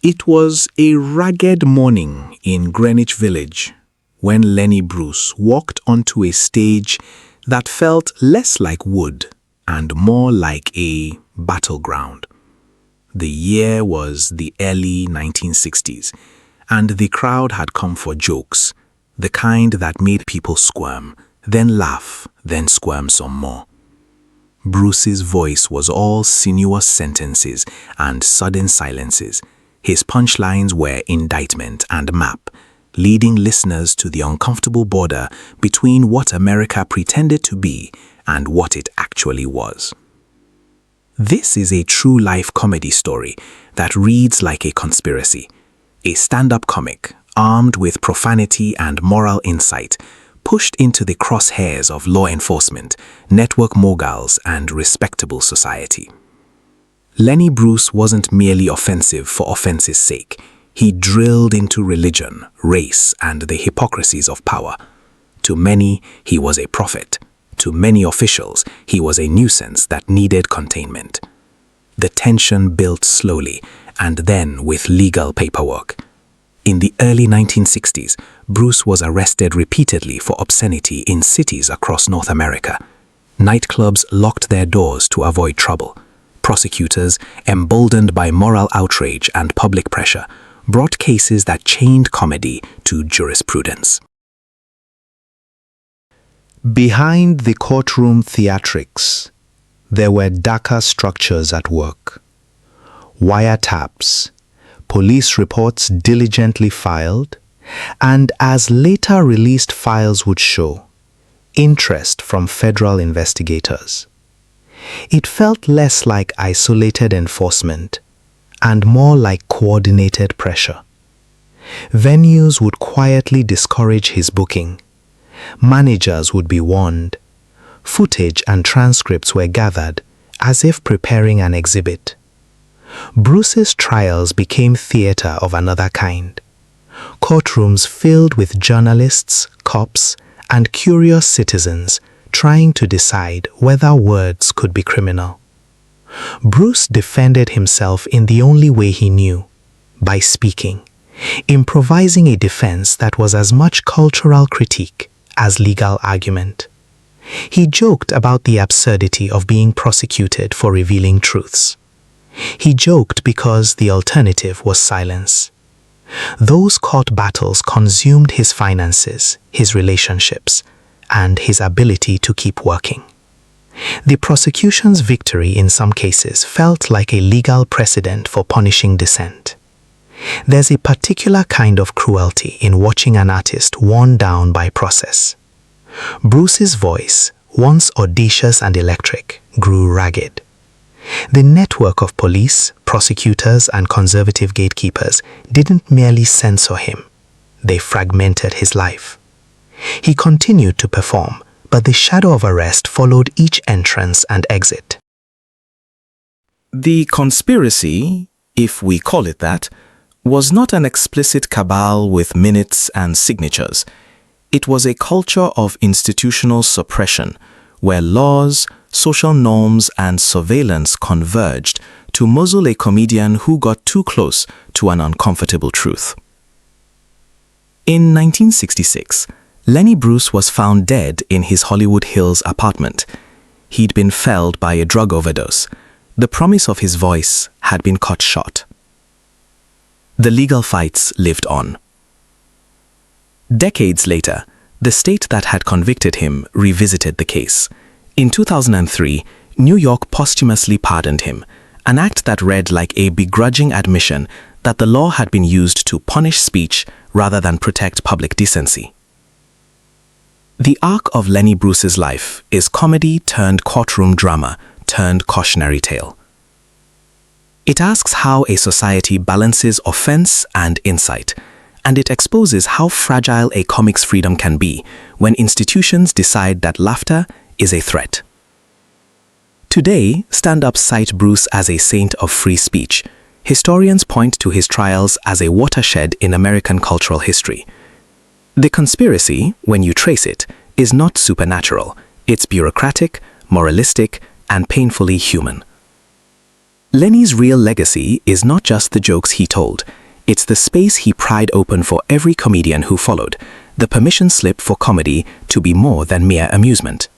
It was a ragged morning in Greenwich Village when Lenny Bruce walked onto a stage that felt less like wood and more like a battleground. The year was the early 1960s, and the crowd had come for jokes, the kind that made people squirm, then laugh, then squirm some more. Bruce's voice was all sinuous sentences and sudden silences. His punchlines were indictment and map, leading listeners to the uncomfortable border between what America pretended to be and what it actually was. This is a true-life comedy story that reads like a conspiracy. A stand-up comic, armed with profanity and moral insight, pushed into the crosshairs of law enforcement, network moguls, and respectable society. Lenny Bruce wasn't merely offensive for offense's sake. He drilled into religion, race, and the hypocrisies of power. To many, he was a prophet. To many officials, he was a nuisance that needed containment. The tension built slowly, and then with legal paperwork. In the early 1960s, Bruce was arrested repeatedly for obscenity in cities across North America. Nightclubs locked their doors to avoid trouble. Prosecutors, emboldened by moral outrage and public pressure, brought cases that chained comedy to jurisprudence. Behind the courtroom theatrics, there were darker structures at work. Wiretaps, police reports diligently filed, and as later released files would show, interest from federal investigators. It felt less like isolated enforcement and more like coordinated pressure. Venues would quietly discourage his booking. Managers would be warned. Footage and transcripts were gathered as if preparing an exhibit. Bruce's trials became theater of another kind. Courtrooms filled with journalists, cops, and curious citizens trying to decide whether words could be criminal. Bruce defended himself in the only way he knew, by speaking, improvising a defense that was as much cultural critique as legal argument. He joked about the absurdity of being prosecuted for revealing truths. He joked because the alternative was silence. Those court battles consumed his finances, his relationships, and his ability to keep working. The prosecution's victory in some cases felt like a legal precedent for punishing dissent. There's a particular kind of cruelty in watching an artist worn down by process. Bruce's voice, once audacious and electric, grew ragged. The network of police, prosecutors, and conservative gatekeepers didn't merely censor him, they fragmented his life. He continued to perform, but the shadow of arrest followed each entrance and exit. The conspiracy, if we call it that, was not an explicit cabal with minutes and signatures. It was a culture of institutional suppression, where laws, social norms, and surveillance converged to muzzle a comedian who got too close to an uncomfortable truth. In 1966, Lenny Bruce was found dead in his Hollywood Hills apartment. He'd been felled by a drug overdose. The promise of his voice had been cut short. The legal fights lived on. Decades later, the state that had convicted him revisited the case. In 2003, New York posthumously pardoned him, an act that read like a begrudging admission that the law had been used to punish speech rather than protect public decency. The arc of Lenny Bruce's life is comedy turned courtroom drama turned cautionary tale. It asks how a society balances offense and insight, and it exposes how fragile a comic's freedom can be when institutions decide that laughter is a threat. Today, stand-ups cite Bruce as a saint of free speech. Historians point to his trials as a watershed in American cultural history. The conspiracy, when you trace it, is not supernatural. It's bureaucratic, moralistic, and painfully human. Lenny's real legacy is not just the jokes he told. It's the space he pried open for every comedian who followed, the permission slip for comedy to be more than mere amusement.